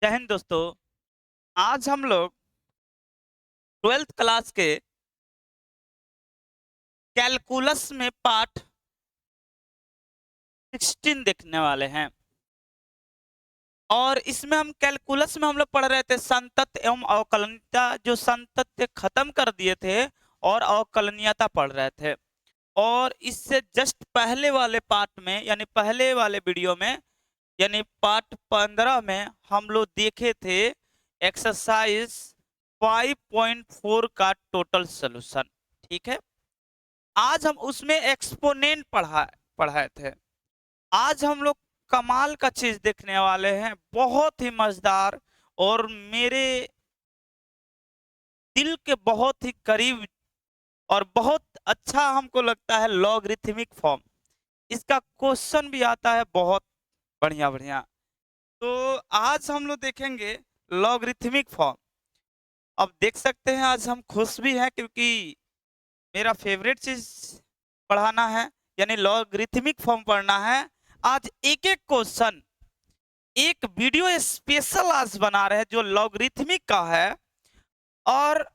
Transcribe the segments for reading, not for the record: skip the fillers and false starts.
जय हिंद दोस्तों। आज हम लोग 12th क्लास के कैलकुलस में पार्ट 16 देखने वाले हैं। और इसमें हम कैलकुलस में हम लोग पढ़ रहे थे संतत्य एवं अवकलनीयता, जो संतत्य खत्म कर दिए थे और अवकलनीयता पढ़ रहे थे। और इससे जस्ट पहले वाले पार्ट में यानी पहले वाले वीडियो में यानी पार्ट 15 में हम लोग देखे थे एक्सरसाइज 5.4 का टोटल सॉल्यूशन। ठीक है, आज हम उसमें एक्सपोनेंट पढ़ाए थे। आज हम लोग कमाल का चीज देखने वाले हैं, बहुत ही मजेदार और मेरे दिल के बहुत ही करीब और बहुत अच्छा हमको लगता है लॉगरिथमिक फॉर्म। इसका क्वेश्चन भी आता है बहुत बढ़िया बढ़िया। तो आज हम लोग देखेंगे लॉगरिथमिक फॉर्म। अब देख सकते हैं आज हम खुश भी हैं क्योंकि मेरा फेवरेट चीज पढ़ाना है, यानी लॉगरिथमिक फॉर्म पढ़ना है। आज एक एक क्वेश्चन एक वीडियो स्पेशल आज बना रहे हैं जो लॉगरिथमिक का है। और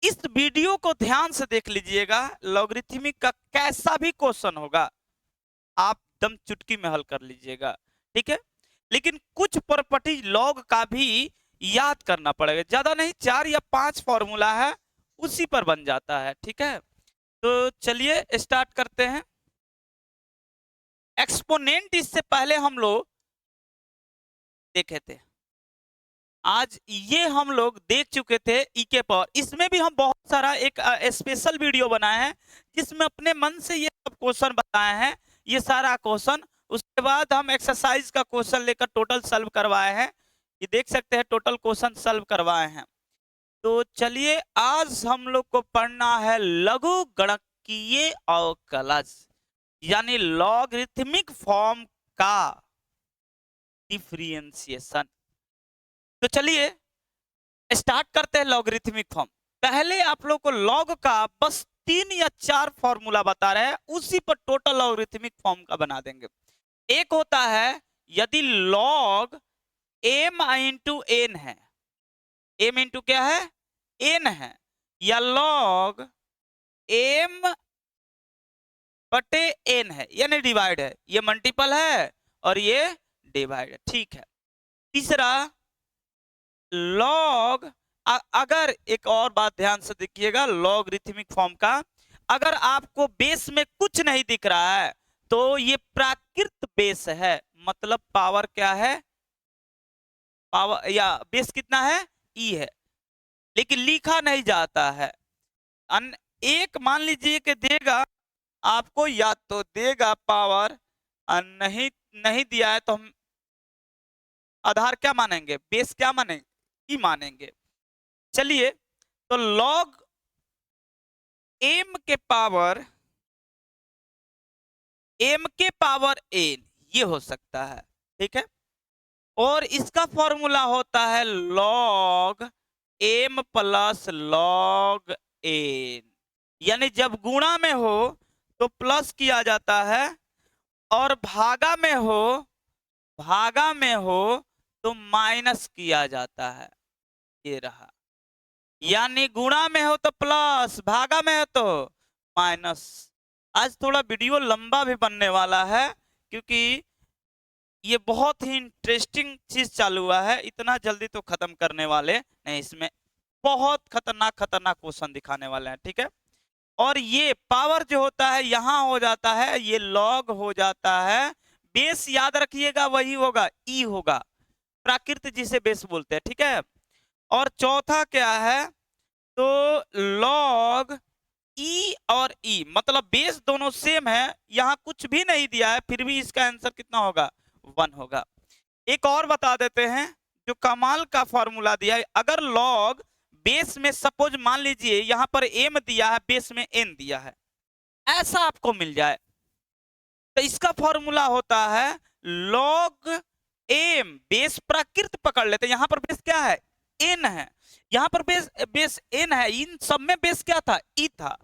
इस वीडियो को ध्यान से देख लीजिएगा, लॉगरिथमिक का कैसा भी क्वेश्चन होगा आप दम चुटकी में हल कर लीजिएगा। ठीक है, लेकिन कुछ प्रॉपर्टी लॉग का भी याद करना पड़ेगा, ज्यादा नहीं, 4 या 5 फॉर्मूला है उसी पर बन जाता है। ठीक है, तो चलिए स्टार्ट करते हैं। एक्सपोनेंट इससे पहले हम लोग देखे थे, आज ये हम लोग देख चुके थे ई के पावर। इसमें भी हम बहुत सारा एक स्पेशल वीडियो बनाए हैं जिसमें अपने मन से ये सब क्वेश्चन बताए हैं, ये सारा क्वेश्चन। उसके बाद हम एक्सरसाइज का क्वेश्चन लेकर टोटल सॉल्व करवाए हैं। ये देख सकते हैं टोटल क्वेश्चन सॉल्व करवाए हैं। तो चलिए आज हम लोग को पढ़ना है लघु गणकीय अवकलज यानी लॉगरिथमिक फॉर्म का डिफरेंशिएशन। तो चलिए स्टार्ट करते हैं लॉगरिथमिक फॉर्म। पहले आप लोग को लॉग का बस 3 या 4 फॉर्मूला बता रहे हैं, उसी पर टोटल लॉगरिथमिक फॉर्म का बना देंगे। एक होता है यदि लॉग m इंटू एन है, m इंटू क्या है, n है, या लॉग m बटे n है यानी डिवाइड है, ये मल्टीपल है और ये डिवाइड है। ठीक है, तीसरा लॉग, अगर एक और बात ध्यान से देखिएगा लॉगरिथमिक फॉर्म का, अगर आपको बेस में कुछ नहीं दिख रहा है तो ये प्राकृत बेस है, मतलब पावर क्या है, पावर या बेस कितना है, ई है, लेकिन लिखा नहीं जाता है। एक मान लीजिए कि देगा आपको, या तो देगा पावर, नहीं नहीं दिया है तो हम आधार क्या मानेंगे, बेस क्या मानेंगे, ई मानेंगे। चलिए, तो लॉग m के पावर n ये हो सकता है। ठीक है, और इसका फॉर्मूला होता है log m plus log n, यानी जब गुणा में हो तो प्लस किया जाता है और भागा में हो तो माइनस किया जाता है। ये रहा, यानी गुणा में हो तो प्लस, भागा में हो तो माइनस। आज थोड़ा वीडियो लंबा भी बनने वाला है क्योंकि ये बहुत ही इंटरेस्टिंग चीज चालू हुआ है, इतना जल्दी तो खत्म करने वाले नहीं, इसमें बहुत खतरनाक खतरनाक क्वेश्चन दिखाने वाले हैं। ठीक है, और ये पावर जो होता है यहां हो जाता है, ये लॉग हो जाता है, बेस याद रखिएगा वही होगा, ई होगा, प्राकृत जिसे बेस बोलते हैं। ठीक है, और चौथा क्या है, तो लॉग ई और ई, मतलब बेस दोनों सेम है, यहां कुछ भी नहीं दिया है फिर भी इसका आंसर कितना होगा, 1 होगा। एक और बता देते हैं जो कमाल का फॉर्मूला दिया है, अगर लॉग बेस में सपोज मान लीजिए यहां पर m दिया है, बेस में n दिया है, ऐसा आपको मिल जाए तो इसका फॉर्मूला होता है लॉग m, बेस प्राकृत पकड़ लेते हैं, यहां पर बेस क्या है, n है, यहां पर बेस n है, इन सब में बेस क्या था, e था।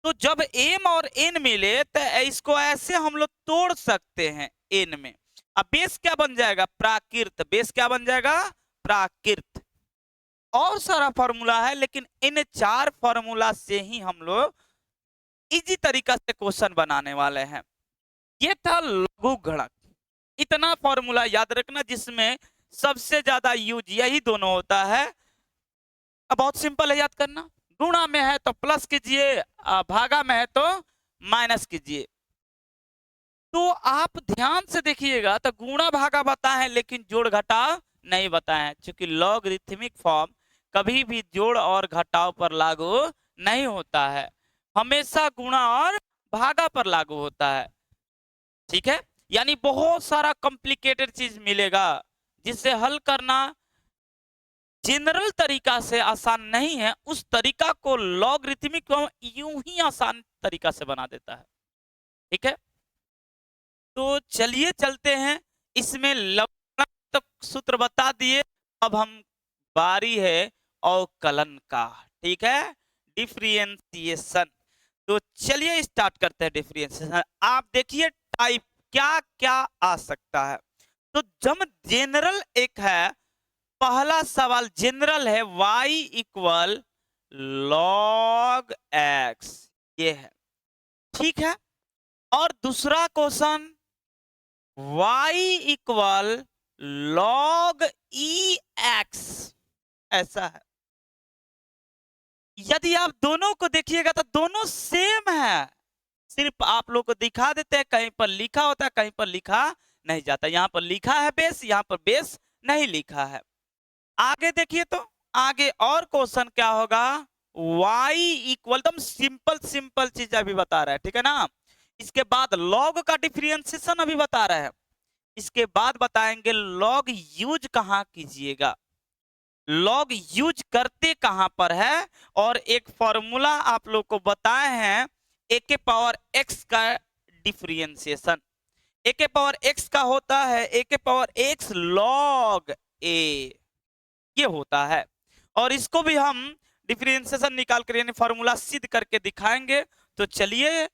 तो जब m और n मिले तो इसको ऐसे हम लोग तोड़ सकते हैं n में, अब बेस क्या बन जाएगा? प्राकृत। बेस क्या बन जाएगा? प्राकृत। और सारा फॉर्मूला है, लेकिन इन 4 फॉर्मूला से ही हम लोग इजी तरीका से क्वेश्चन बनाने वाले हैं। ये था लघु गणक। इतना फॉर्मूला याद रखना, जिसमें सबसे ज्यादा यूज यही दोनों होता है। अब बहुत सिंपल है याद करना। गुणा में है तो प्लस कीजिए, भागा में है तो माइनस कीजिए। तो आप ध्यान से देखिएगा तो गुणा भागा बताए हैं, लेकिन जोड़ घटाव नहीं बताए हैं, क्योंकि लॉगरिथमिक फॉर्म कभी भी जोड़ और घटाव पर लागू नहीं होता है, हमेशा गुणा और भागा पर लागू होता है। ठीक है, यानी बहुत सारा कॉम्प्लिकेटेड चीज मिलेगा जिसे हल करना जनरल तरीका से आसान नहीं है, उस तरीका को लॉगरिथमिक यूं ही आसान तरीका से बना देता है। ठीक है, तो चलिए चलते हैं। इसमें लवणक तक सूत्र बता दिए, अब हम बारी है अवकलन का। ठीक है, डिफरेंशिएशन। तो चलिए स्टार्ट करते हैं डिफरेंशिएशन। आप देखिए टाइप क्या क्या आ सकता है। तो जब जनरल एक है, पहला सवाल जनरल है, y इक्वल लॉग एक्स, ये है। ठीक है, और दूसरा क्वेश्चन y इक्वल लॉग ई एक्स, ऐसा है। यदि आप दोनों को देखिएगा तो दोनों सेम है, सिर्फ आप लोग को दिखा देते हैं, कहीं पर लिखा होता है, कहीं पर लिखा नहीं जाता। यहाँ पर लिखा है बेस, यहाँ पर बेस नहीं लिखा है। आगे देखिए, तो आगे और क्वेश्चन क्या होगा? y इक्वल, एकदम सिंपल सिंपल चीज अभी बता रहा है, ठीक है ना। इसके बाद लॉग का डिफरेंशिएशन अभी बता रहा है। इसके बाद बताएंगे लॉग यूज कहां कीजिएगा, लॉग यूज करते कहां पर है। और एक फॉर्मूला आप लोग को बताए हैं, ए के पावर एक्स का डिफरेंशिएशन। ए के पावर एक्स का होता है ए के पावर एक्स लॉग ए, ये होता है। और इसको भी हम डिफरेंशिएशन निकाल कर यानी फॉर्मूला सिद्ध करके दिखाएंगे। तो चलिए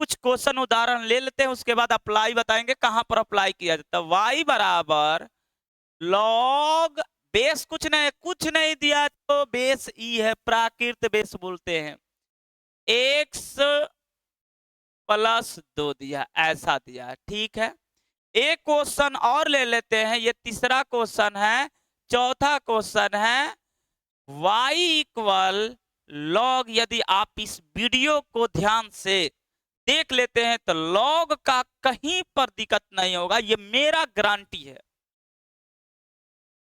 कुछ क्वेश्चन उदाहरण ले लेते हैं, उसके बाद अप्लाई बताएंगे कहां पर अप्लाई किया जाता है। y बराबर लॉग बेस कुछ नहीं दिया तो बेस ई है, प्राकृत बेस बोलते हैं। x प्लस 2 दिया, ऐसा दिया है। ठीक है, एक क्वेश्चन और ले लेते हैं, ये तीसरा क्वेश्चन है। चौथा क्वेश्चन है y इक्वल लॉग, यदि आप इस वीडियो को ध्यान से देख लेते हैं तो लॉग का कहीं पर दिक्कत नहीं होगा, ये मेरा गारंटी है।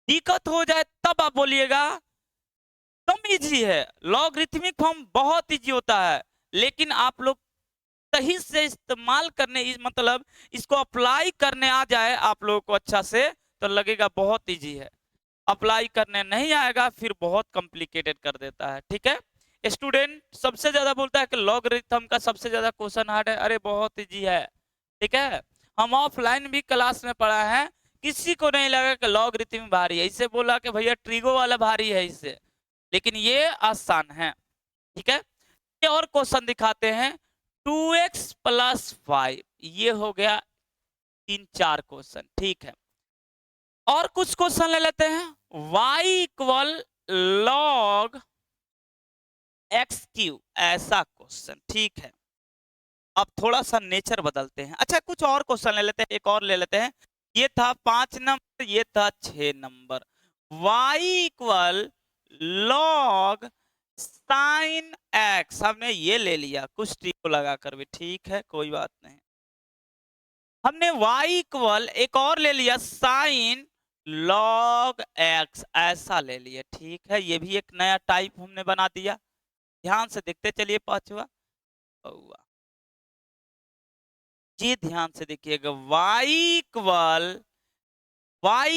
दिक्कत हो जाए तब आप बोलिएगा। कम इजी है, लॉगरिथमिक फॉर्म बहुत इजी होता है, लेकिन आप लोग सही से इस्तेमाल करने, मतलब इसको अप्लाई करने आ जाए आप लोगों को अच्छा से, तो लगेगा बहुत इजी है। अप्लाई करने नहीं आएगा फिर बहुत कॉम्प्लिकेटेड कर देता है। ठीक है, स्टूडेंट सबसे ज्यादा बोलता है कि लॉगरिथम का सबसे ज्यादा क्वेश्चन हार्ड है, अरे बहुत इजी है। ठीक है, हम ऑफलाइन भी क्लास में पढ़ा है, किसी को नहीं लगा कि लॉगरिथम भारी है, इससे बोला कि भैया ट्रिगो वाला भारी है इससे, लेकिन ये आसान है। ठीक है, ये और क्वेश्चन दिखाते हैं। 2x प्लस 5, ये हो गया 3-4 क्वेश्चन। ठीक है, और कुछ क्वेश्चन ले लेते हैं। y equal log x Q, ऐसा क्वेश्चन। ठीक है, अब थोड़ा सा नेचर बदलते हैं। अच्छा, कुछ और क्वेश्चन ले लेते हैं, एक और ले लेते हैं। ये था 5 नंबर, ये था 6 number. y equal log sine x, हमने ये ले लिया कुछ टिक लगा कर भी, ठीक है कोई बात नहीं। हमने y इक्वल एक और ले लिया साइन लॉग एक्स, ऐसा ले लिया। ठीक है, ये भी एक नया टाइप हमने बना दिया। ध्यान से देखते चलिए पांचवा, ये ध्यान से देखिएगा। y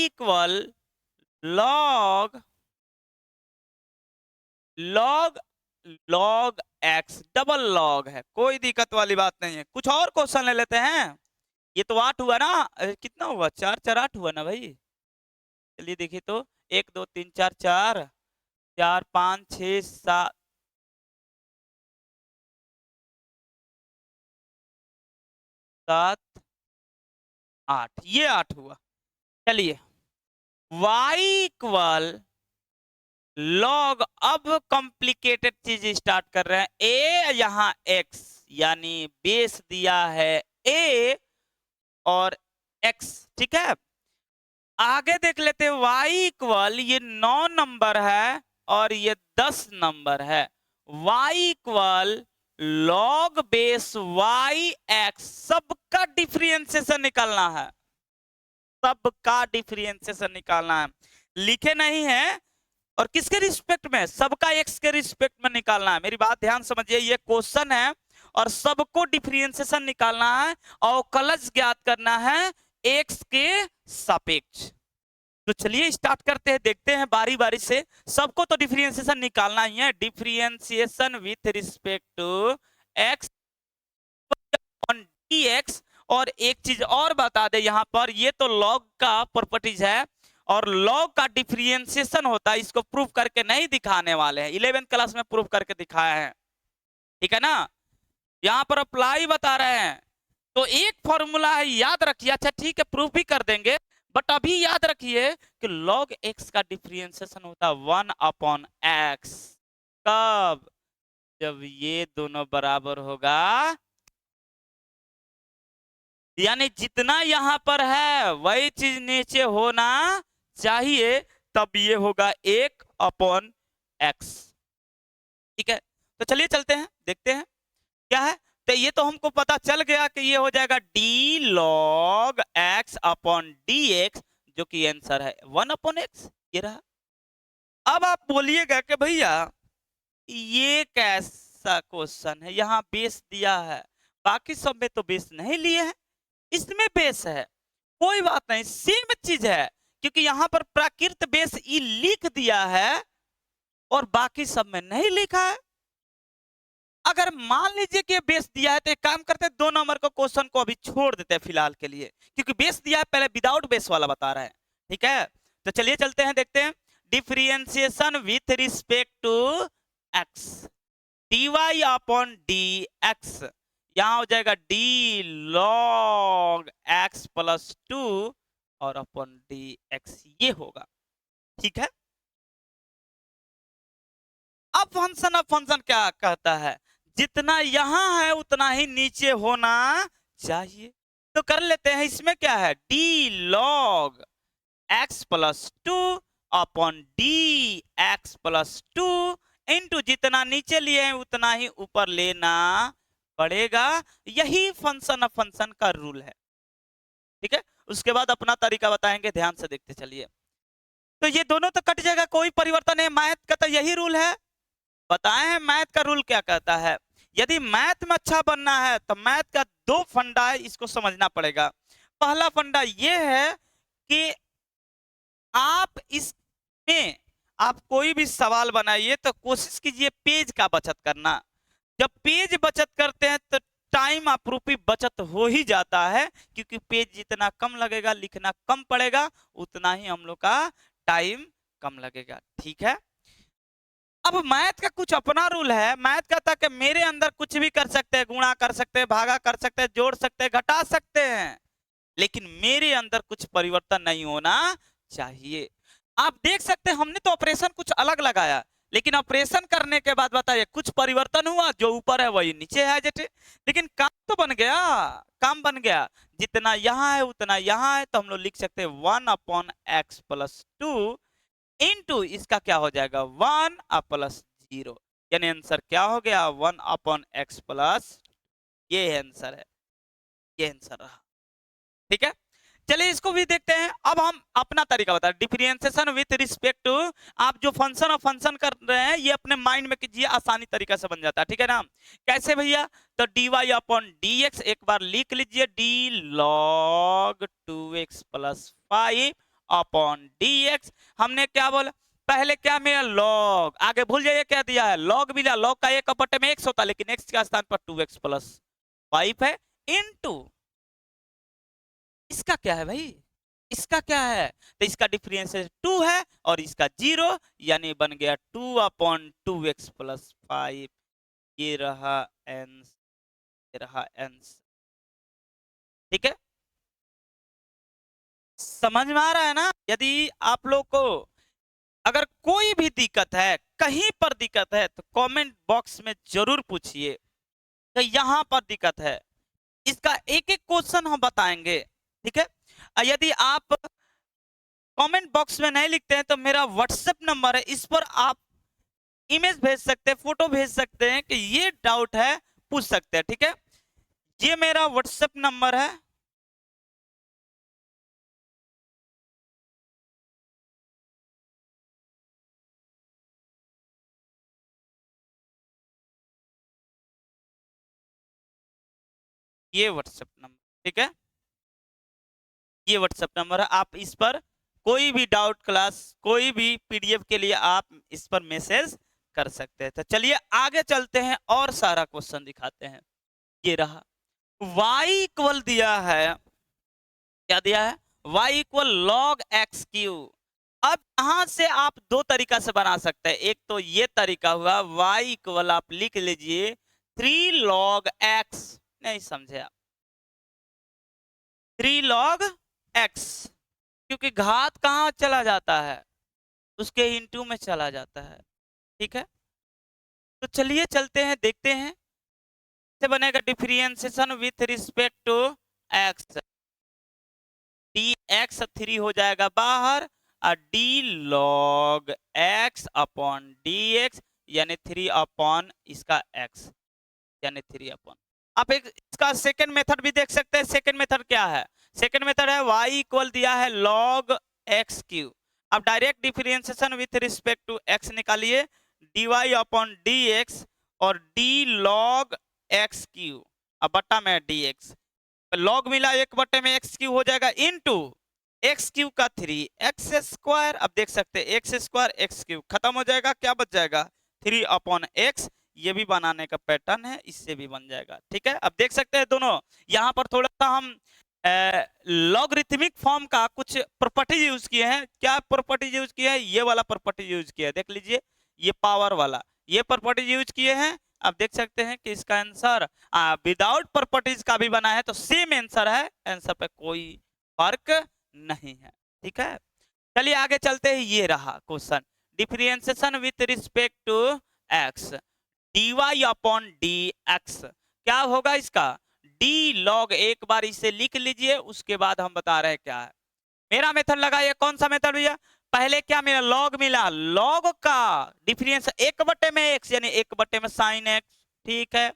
equal log log log x, double log है, कोई दिक्कत वाली बात नहीं है। कुछ और क्वेश्चन ले लेते हैं। ये तो 8 हुआ ना, कितना हुआ, 4-4-8 हुआ ना भाई। चलिए देखिए तो 1 2 3 4, 4 4 5 6 7, 7 8, ये 8 हुआ। चलिए y इक्वल लॉग, अब कॉम्प्लिकेटेड चीज स्टार्ट कर रहे हैं। ए यहाँ x यानी बेस दिया है a और x, ठीक है। आगे देख लेते हैं y इक्वल, ये 9 नंबर है और ये 10 नंबर है। y equal log base y x, सबका डिफरेंशिएशन निकालना है, सबका डिफरेंशिएशन निकालना है। लिखे नहीं है, और किसके रिस्पेक्ट में? सबका x के रिस्पेक्ट में निकालना है। मेरी बात ध्यान समझिए, ये क्वेश्चन है और सबको डिफरेंशिएशन निकालना है, अवकलज ज्ञात करना है x के सापेक्ष। तो चलिए स्टार्ट करते हैं, देखते हैं बारी बारी से। सबको तो डिफरेंशिएशन निकालना ही है। Differentiation with respect to x on dx। और एक चीज और बता दे यहाँ पर, ये तो लॉग का प्रॉपर्टीज है और लॉग का डिफरेंशिएशन होता है, इसको प्रूफ करके नहीं दिखाने वाले हैं, 11th क्लास में प्रूफ करके दिखाया है, ठीक है ना। यहाँ पर अप्लाई बता रहे हैं, तो एक फॉर्मूला है, याद रखिए। अच्छा ठीक है, प्रूफ भी कर देंगे, बट अभी याद रखिए कि log x का डिफरेंशिएशन होता है 1/x। कब? जब ये दोनों बराबर होगा, यानी जितना यहां पर है वही चीज नीचे होना चाहिए, तब ये होगा 1/x, ठीक है। तो चलिए चलते हैं, देखते हैं क्या है। तो ये तो हमको पता चल गया कि ये हो जाएगा d log x upon dx, जो कि आंसर है 1/x, ये रहा। अब आप बोलिएगा कि भैया ये कैसा क्वेश्चन है, यहाँ बेस दिया है, बाकी सब में तो बेस नहीं लिए हैं, इसमें बेस है। कोई बात नहीं, सेम चीज है, क्योंकि यहाँ पर प्राकृत बेस ई लिख दिया है और बाकी सब में नहीं लिखा है। अगर मान लीजिए कि बेस दिया है तो एक काम करते हैं, 2 नंबर का क्वेश्चन को अभी छोड़ देते हैं फिलहाल के लिए, क्योंकि बेस दिया है, पहले विदाउट बेस वाला बता रहा है, ठीक है। तो चलिए चलते हैं, देखते हैं differentiation with respect to x, dy upon dx, यहां हो जाएगा d log x प्लस 2 और अपॉन dx, ये होगा, ठीक है। अब फंक्शन क्या कहता है, जितना यहां है उतना ही नीचे होना चाहिए। तो कर लेते हैं, इसमें क्या है, d log x plus 2 upon d x plus 2 into जितना नीचे लिए हैं उतना ही ऊपर लेना पड़ेगा। यही फंक्शन का रूल है, ठीक है। उसके बाद अपना तरीका बताएंगे, ध्यान से देखते चलिए। तो ये दोनों तो कट जाएगा, कोई परिवर्तन है, मैथ का तो यही रूल है। बताए हैं मैथ का रूल क्या कहता है। यदि मैथ में अच्छा बनना है तो मैथ का 2 फंडा है, इसको समझना पड़ेगा। पहला फंडा ये है कि आप इसमें आप कोई भी सवाल बनाइए तो कोशिश कीजिए पेज का बचत करना। जब पेज बचत करते हैं तो टाइम आपरूपी बचत हो ही जाता है, क्योंकि पेज जितना कम लगेगा, लिखना कम पड़ेगा, उतना ही हम लोग का टाइम कम लगेगा, ठीक है। अब मैथ का कुछ अपना रूल है। मैथ कहता है कि मेरे अंदर कुछ भी कर सकते हैं, गुणा कर सकते हैं, भागा कर सकते हैं, जोड़ सकते हैं, घटा सकते हैं, लेकिन मेरे अंदर कुछ परिवर्तन नहीं होना चाहिए। आप देख सकते हैं हमने तो ऑपरेशन कुछ अलग लगाया, लेकिन ऑपरेशन करने के बाद बताइए कुछ परिवर्तन हुआ, जो ऊपर है वही नीचे है जेठे, लेकिन काम तो बन गया, काम बन गया। जितना यहाँ है उतना यहाँ है, तो हम लोग लिख सकते हैं 1/x प्लस 2 इंटू इसका क्या हो जाएगा 1 प्लस 0, यानी आंसर क्या हो गया 1/x प्लस, ये आंसर है, ये आंसर रहा, ठीक है। चलिए इसको भी देखते हैं। अब हम अपना तरीका बता, डिफरेंशिएशन विथ रिस्पेक्ट टू, आप जो फंक्शन और फंक्शन कर रहे हैं ये अपने माइंड में कीजिए, आसानी तरीका से बन जाता है, ठीक है ना। कैसे भैया, तो dy अपॉन dx एक बार लिख लीजिए, d log 2x plus 5 upon dx। हमने क्या बोला, पहले क्या मिला log, आगे भूल जाइए क्या दिया है, log मिला, log का एक अपटे में x होता है, लेकिन x के स्थान पर 2x प्लस 5 है, इनटू इसका क्या है भाई, इसका क्या है, तो इसका डिफरेंशिएशन 2 है और इसका 0, यानी बन गया 2/2x प्लस 5, ये रहा आंसर, ये रहा आंसर, ठीक है। समझ में आ रहा है ना? यदि आप लोग को अगर कोई भी दिक्कत है, कहीं पर दिक्कत है, तो कमेंट बॉक्स में जरूर पूछिए कि यहाँ पर दिक्कत है। इसका एक एक क्वेश्चन हम बताएंगे, ठीक है? यदि आप कमेंट बॉक्स में नहीं लिखते हैं तो मेरा व्हाट्सएप नंबर है, इस पर आप इमेज भेज सकते हैं, फोटो भेज सकते हैं कि ये डाउट है, पूछ सकते हैं, ठीक है? ये मेरा व्हाट्सएप नंबर है। ये व्हाट्सएप नंबर, ठीक है? ये व्हाट्सएप नंबर है, आप इस पर कोई भी डाउट क्लास, कोई भी पीडीएफ के लिए आप इस पर मैसेज कर सकते हैं। तो चलिए आगे चलते हैं और सारा क्वेश्चन दिखाते हैं। ये रहा, y इक्वल दिया है, क्या दिया है? y equal log x q. अब यहां से आप दो तरीका से बना सकते हैं। एक तो ये तरीका हुआ, y इक्वल आप लिख लीजिए 3 log x, नहीं समझे आप, 3 log x, क्योंकि घात कहाँ चला जाता है? उसके इंटू में चला जाता है, ठीक है? तो चलिए चलते हैं, देखते हैं से बनेगा differentiation with respect to x। D x 3 हो जाएगा बाहर, और d log x upon d x, यानी 3 अपॉन इसका x, यानी 3 अपॉन। आप एक इसका सेकंड मेथड भी देख सकते हैं। सेकंड मेथड क्या है? सेकंड मेथड है y इक्वल दिया है log x क्यू। अब direct differentiation with respect to x निकालिए, dy अपॉन dx और d log x क्यू, अब बट्टा में dx, लॉग मिला 1/में एक्स क्यू हो जाएगा, इनटू एक्स क्यू का 3 एक्स स्क्वायर। अब देख सकते हैं एक्स स्क्वायर एक्स क्यू खत्म हो जाएगा, क्या बच जाएगा? 3 अपॉन एक्स। ये भी बनाने का पैटर्न है, इससे भी बन जाएगा, ठीक है? अब देख सकते हैं दोनों, यहाँ पर थोड़ा सा हम लॉगरिथमिक फॉर्म का कुछ प्रॉपर्टीज यूज किए हैं। क्या प्रॉपर्टीज यूज किए हैं? ये वाला प्रॉपर्टीज यूज किया है, देख लीजिए, ये पावर वाला, ये प्रॉपर्टीज यूज किए हैं। आप देख सकते हैं कि इसका आंसर विदाउट प्रॉपर्टीज का भी बना है, तो सेम आंसर है, आंसर पे कोई फर्क नहीं है, ठीक है? चलिए आगे चलते हैं। ये रहा question, differentiation with respect to x, dy upon d x, क्या होगा इसका? डी लॉग, एक बार इसे लिख लीजिए, उसके बाद हम बता रहे हैं क्या है। मेरा मेथड लगा, ये कौन सा मेथड भैया? पहले क्या मिला? लॉग मिला, लॉग का डिफरेंस 1/में x, यानी 1/में sin x, ठीक है?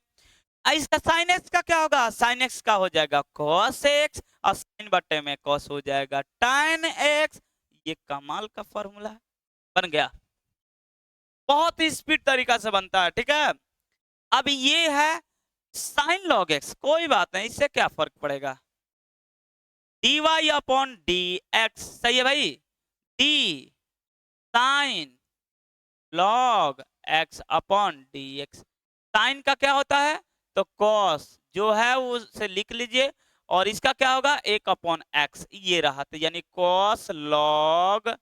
इसका sin x का क्या होगा? sin x का हो जाएगा cos x, और sin बट्टे में cos हो जाएगा tan x। ये कमाल का फॉर्मूला बन गया, बहुत ही स्पीड तरीका से बनता है, ठीक है? अब ये है sin log x, कोई बात नहीं, इससे क्या फर्क पड़ेगा? dy अपॉन डी एक्स, सही है भाई? D sine log x upon d x, sine का क्या होता है? तो cos जो है वो से लिख लीजिए, और इसका क्या होगा? 1/x, ये रहा, तो यानी cos log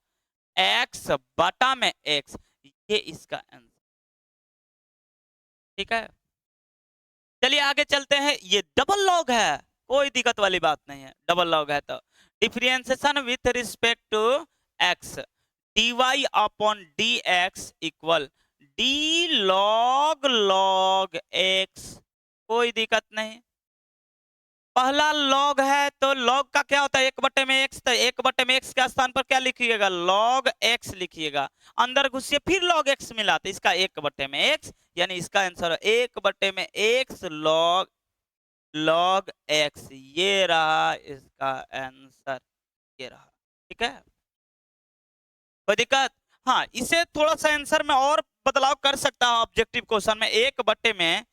x बटा में x, ये इसका आंसर, ठीक है? चलिए आगे चलते हैं। ये डबल लॉग है, कोई दिक्कत वाली बात नहीं है, डबल लॉग है तो differentiation with respect to x, dy upon d x equal d log log x, कोई दिक्कत नहीं। पहला लॉग है तो लॉग का क्या होता है? 1/में x, तो 1/में x के स्थान पर क्या लिखिएगा? लॉग x लिखिएगा, अंदर घुसिए, फिर लॉग x मिला, तो इसका 1/में x, यानी इसका आंसर 1/में x लॉग लॉग x, ये रहा इसका आंसर, ये रहा, ठीक है? कोई दिक्कत? हाँ, इसे थोड़ा सा आंसर में और बदलाव कर सकता हूं। ऑब्जेक्टिव क्वेश्चन में 1/में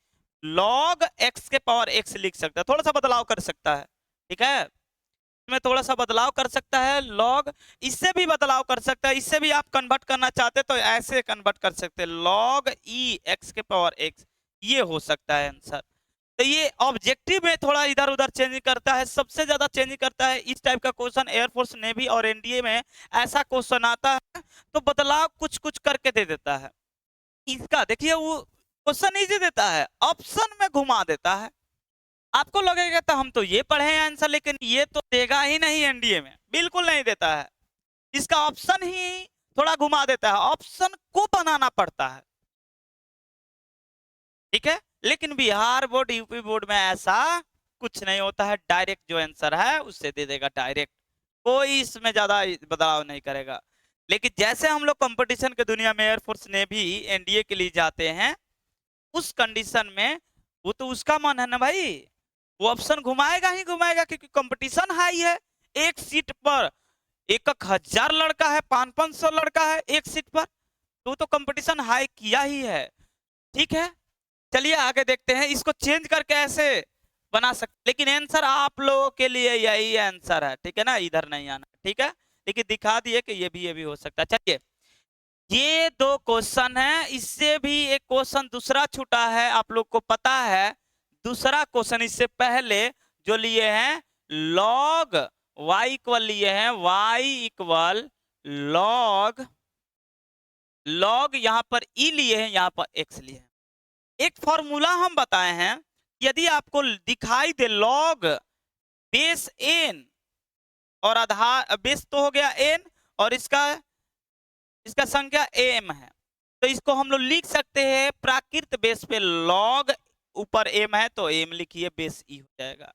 log x के पावर x लिख सकता है, थोड़ा सा बदलाव कर सकता है, ठीक है? इसमें थोड़ा सा बदलाव कर सकता है log, इससे भी बदलाव कर सकता है, इससे भी आप कन्वर्ट करना चाहते तो ऐसे कन्वर्ट कर सकते हैं, log e x के पावर x, ये हो सकता है आंसर। तो ये ऑब्जेक्टिव में थोड़ा इधर उधर चेंज करता है, सबसे ज्यादा चेंज करता है इस टाइप का क्वेश्चन एयरफोर्स, नेवी और एनडीए में ऐसा क्वेश्चन आता है, तो बदलाव कुछ कुछ करके दे देता है। इसका देखिए, वो क्वेश्चन इजी देता है, ऑप्शन में घुमा देता है। आपको लगेगा तो हम तो ये पढ़े हैं आंसर, लेकिन ये तो देगा ही नहीं एनडीए में, बिल्कुल नहीं देता है। इसका ऑप्शन ही थोड़ा घुमा देता है, ऑप्शन को बनाना पड़ता है, ठीक है। लेकिन बिहार बोर्ड, यूपी बोर्ड में ऐसा कुछ नहीं होता है, डायरेक्ट जो आंसर है उससे दे देगा डायरेक्ट, कोई इसमें ज्यादा बदलाव नहीं करेगा। लेकिन जैसे हम लोग कंपटीशन के दुनिया में एयरफोर्स नेवी एनडीए के लिए जाते हैं, उस कंडीशन में वो तो उसका मन है ना भाई, वो ऑप्शन घुमाएगा ही घुमाएगा, क्योंकि कंपटीशन हाई है। एक सीट पर 1,000 लड़का है, 500 लड़का है एक सीट पर, तो कंपटीशन हाई किया ही है, ठीक है। चलिए आगे देखते हैं, इसको चेंज करके ऐसे बना सकते, लेकिन आंसर आप लोगों के लिए यही आंसर है, ठीक है ना, इधर नहीं आना, ठीक है। लेकिन दिखा दिए कि ये भी हो सकता है। चलिए ये दो क्वेश्चन है, इससे भी एक क्वेश्चन दूसरा छूटा है, आप लोग को पता है। दूसरा क्वेश्चन इससे पहले जो लिए हैं लॉग y इक्वल लिए हैं, y इक्वल लॉग यहां पर e लिए हैं, यहां पर x लिए हैं। एक फॉर्मूला हम बताए हैं, यदि आपको दिखाई दे लॉग बेस n और आधार बेस तो हो गया n और इसका संख्या m है, तो इसको हम लोग लिख सकते हैं प्राकृत बेस पे लॉग, ऊपर m है तो m लिखिए, बेस e हो जाएगा।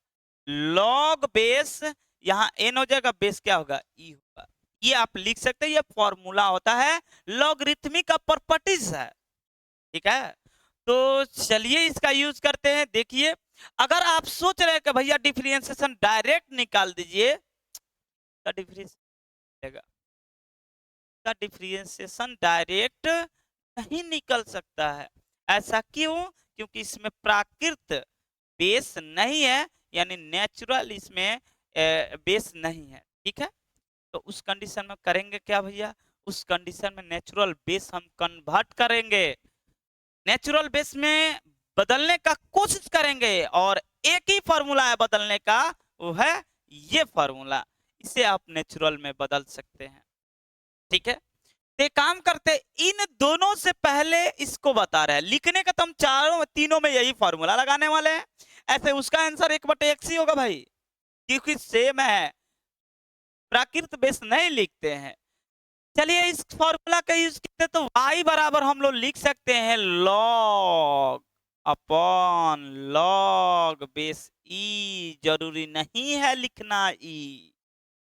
लॉग बेस यहाँ n हो जाएगा, बेस क्या होगा e होगा, ये आप लिख सकते हैं। ये फॉर्मूला होता है, लॉगरिथमिक का प्रॉपर्टीज है, ठीक है। तो चलिए इसका यूज करते हैं। देखिए अगर आप सोच रहे हैं कि भैया डिफरेंशिएशन डायरेक्ट निकाल दीजिए, का डिफरेंशिएशन डायरेक्ट नहीं निकल सकता है। ऐसा क्यों? क्योंकि इसमें प्राकृत बेस नहीं है, यानी नेचुरल इसमें बेस नहीं है, ठीक है। तो उस कंडीशन में करेंगे क्या भैया, उस कंडीशन में नेचुरल बेस हम कन्वर्ट करेंगे, नेचुरल बेस में बदलने का कोशिश करेंगे, और एक ही फॉर्मूला है बदलने का, वो है ये फॉर्मूला, इसे आप नेचुरल में बदल सकते हैं, ठीक है। तो काम करते, इन दोनों से पहले इसको बता रहे हैं, लिखने का तो हम चारों तीनों में यही फॉर्मूला लगाने वाले हैं। ऐसे उसका आंसर 1/x ही होगा भाई, क्योंकि सेम है, प्राकृत बेस नहीं लिखते हैं। चलिए इस फॉर्मूला का यूज करते, तो y बराबर हम लोग लिख सकते हैं log upon log base e, जरूरी नहीं है लिखना e,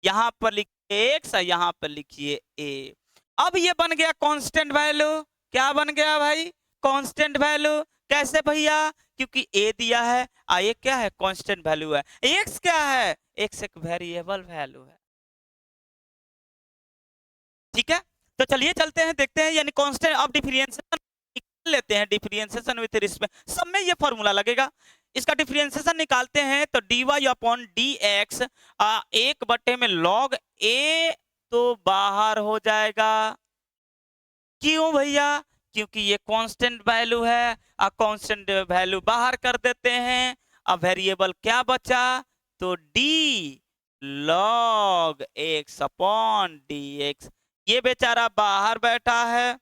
यहां पर लिखिए x और यहां पर लिखिए a। अब ये बन गया कांस्टेंट वैल्यू, क्या बन गया भाई, कांस्टेंट वैल्यू। कैसे भैया, क्योंकि a दिया है और ये क्या है, कांस्टेंट वैल्यू है, x क्या है, x एक वेरिएबल वैल्यू है, ठीक है। तो चलिए चलते हैं, देखते हैं, यानी कांस्टेंट ऑफ डिफरेंशिएशन निकाल लेते हैं, डिफरेंशिएशन विद रिस्पेक्ट, सब में ये फॉर्मूला लगेगा। इसका डिफरेंशिएशन निकालते हैं तो dy अपॉन dx 1 में log a तो बाहर हो जाएगा, क्यों भैया, क्योंकि ये कांस्टेंट वैल्यू है, कांस्टेंट वैल्यू बाहर कर देते हैं, अब वेरिएबल क्या बचा, तो d log x upon dx, ये बेचारा बाहर बैठा है,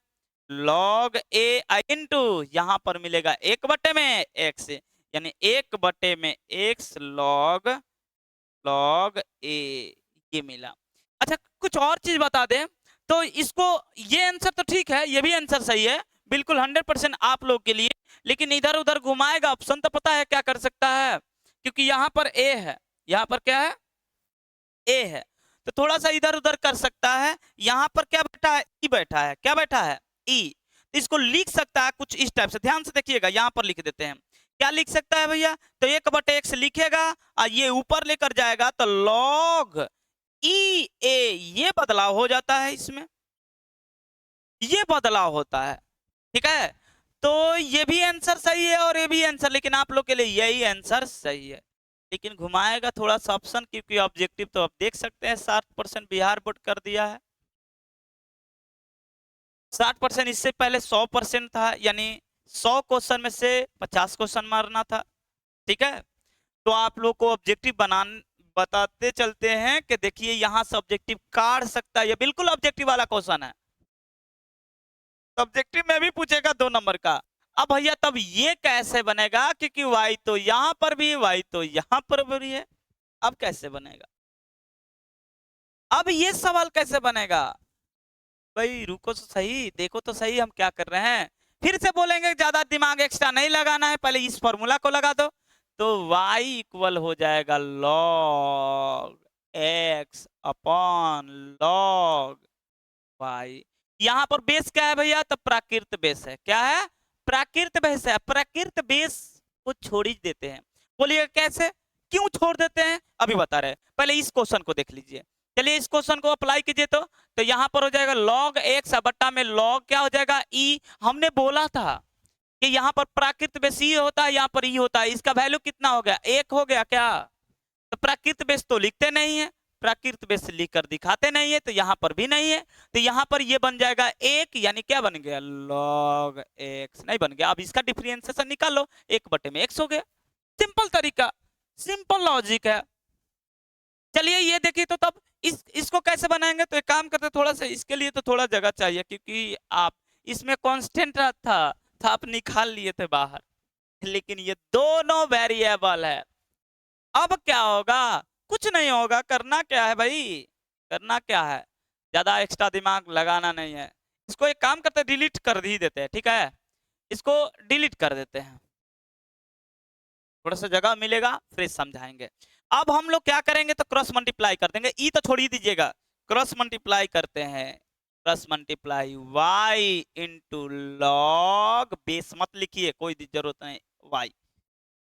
log a इंटू यहां पर मिलेगा 1 में x, यानी 1 में x log a, ये मिला। अच्छा कुछ और चीज बता दें, तो इसको, ये आंसर तो ठीक है, ये भी आंसर सही है बिल्कुल 100% आप लोग के लिए, लेकिन इधर उधर घुमाएगा ऑप्शन, तो पता है क्या कर सकता है, क्योंकि यहाँ पर a है, यहाँ पर क्या है a है, तो थोड़ा सा इधर उधर कर सकता है। यहाँ पर क्या बैठा है, e बैठा है, क्या बैठा है e, तो इसको लिख सकता है कुछ इस टाइप से, ध्यान से देखिएगा, यहाँ पर लिख देते हैं, क्या लिख सकता है भैया, तो 1/x लिखेगा और ये ऊपर लेकर जाएगा तो log e a, ये बदलाव हो जाता है, इसमें ये बदलाव होता है, ठीक है। तो ये भी आंसर सही है और ये भी आंसर, लेकिन आप लोग के लिए यही आंसर सही है, लेकिन घुमाएगा थोड़ा सा ऑप्शन, क्योंकि ऑब्जेक्टिव तो आप देख सकते हैं 60% बिहार बोर्ड कर दिया है, 60%, इससे पहले 100% था, यानी 100 क्वेश्चन में से 50 क्वेश्चन मारना था, ठीक है। तो आप लोग को ऑब्जेक्टिव बताते चलते हैं कि देखिए यहां से ऑब्जेक्टिव काट सकता है, ये बिल्कुल ऑब्जेक्टिव वाला क्वेश्चन है, ऑब्जेक्टिव में भी पूछेगा 2 नंबर का। अब भैया तब ये कैसे बनेगा, क्योंकि y तो यहां पर भी, y तो यहां पर भी है, अब कैसे बनेगा, अब ये सवाल कैसे बनेगा? भाई रुको तो सही, देखो तो सही हम क्या कर रहे हैं। फिर से बोलेंगे ज्यादा दिमाग एक्स्ट्रा नहीं लगाना है, पहले इस फॉर्मूला को लगा दो। तो y इक्वल हो जाएगा log x upon log y। यहाँ पर बेस क्या है भैया? तो प्राकृत बेस है। क्या है? प्राकृत बेस है। प्राकृत बेस को छोड़ ही देते हैं। बोलिए कैसे, क्यों छोड़ देते हैं? अभी बता रहे हैं। पहले इस क्वेश्चन को देख लीजिए। चलिए इस क्वेश्चन को अप्लाई कीजिए। तो यहाँ पर हो जाएगा log x बट्टा में log क्या हो जाएगा e। हमने बोला था कि यहाँ पर प्राकृत बेस ई होता है, यहाँ पर ई होता है। इसका वैल्यू कितना हो गया? 1 हो गया क्या? तो प्राकृत बेस तो लिखते नहीं है, प्राकृत बेस लिखकर दिखाते नहीं है, तो यहाँ पर भी नहीं है। तो यहाँ पर ये बन जाएगा 1, यानी क्या बन गया? log x नहीं बन गया। अब इसका डिफरेंशिएशन निकाल लो, 1 बटे में x हो गया। सिंपल तरीका, सिंपल लॉजिक है। चलिए ये देखिए, तो तब इसको कैसे बनाएंगे? तो एक काम करते, थोड़ा सा इसके लिए तो थोड़ा जगह चाहिए, क्योंकि आप इसमें कांस्टेंट था आप निकाल लिए थे बाहर, लेकिन ये दोनों वेरिएबल है। अब क्या होगा? कुछ नहीं होगा। करना क्या है भाई? करना क्या है? ज्यादा एक्स्ट्रा दिमाग लगाना नहीं है। इसको एक काम करते, डिलीट कर ही देते हैं। ठीक है, इसको डिलीट कर देते हैं, थोड़ा सा जगह मिलेगा, फिर समझाएंगे। अब हम लोग क्या करेंगे? तो क्रॉस मल्टीप्लाई कर देंगे। ई तो छोड़ ही दीजिएगा, क्रॉस मल्टीप्लाई करते हैं। Cross multiply y into log, base मत लिखिए, कोई जरूरत नहीं, y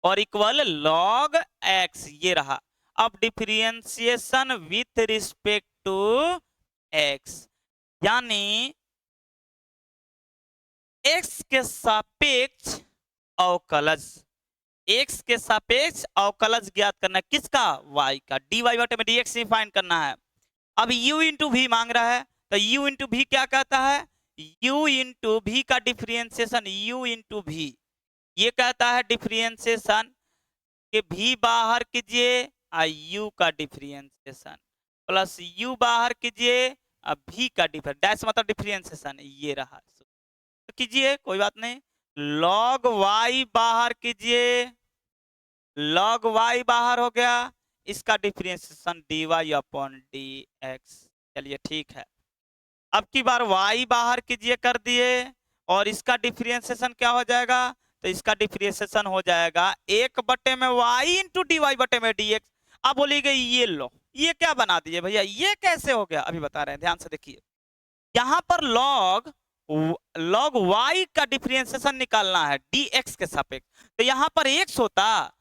और इक्वल log x। ये रहा। अब differentiation with respect to x, यानी x के सापेक्ष अवकलज, x के सापेक्ष अवकलज ज्ञात करना है। किसका? y का। dy बटे में dx फाइंड करना है। अब u इंटू भी मांग रहा है, तो u इंटू भी क्या कहता है? u इंटू भी का डिफरेंशिएशन, u इंटू भी ये कहता है डिफरेंशिएशन कि v बाहर कीजिए और u का डिफरेंशिएशन प्लस u बाहर कीजिए और v का डैश मतलब डिफरेंशिएशन। ये रहा, तो कीजिए, कोई बात नहीं। log y बाहर कीजिए, log y बाहर हो गया, इसका डिफरेंशिएशन dy अपॉन dx। चलिए ठीक है। अब की बार y बाहर कीजिए, कर दिए, और इसका डिफरेंशिएशन क्या हो जाएगा? तो इसका डिफरेंशिएशन हो जाएगा 1 बटे में y इंटू डी वाई बटे में dx। अब बोलिएगा ये लो, ये क्या बना दिए भैया? ये कैसे हो गया? अभी बता रहे हैं, ध्यान से देखिए। यहाँ पर log y का डिफरेंशिएशन निकालना है dx के सापेक्ष। तो यहाँ पर x होता,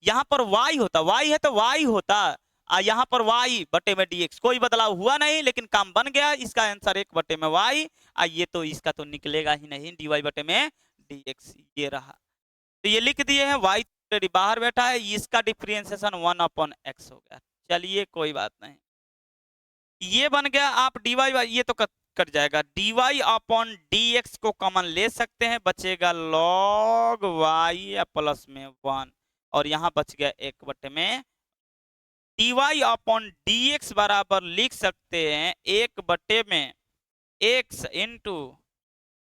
यहाँ पर y होता, y है तो y होता, यहाँ पर y बटे में dx। कोई बदलाव हुआ नहीं, लेकिन काम बन गया। इसका आंसर 1 बटे में y, ये तो इसका तो निकलेगा ही नहीं, dy बटे में dx। ये रहा, तो ये लिख दिए हैं। y बाहर बैठा है, इसका डिफरेंशिएशन 1 अपॉन x हो गया। चलिए कोई बात नहीं, ये बन गया। आप dy ये तो कट जाएगा, dy अपॉन dx को कॉमन ले सकते हैं, बचेगा log y प्लस में 1, और यहाँ बच गया 1 बटे में dy अपॉन dx बराबर लिख सकते हैं 1 बटे में x into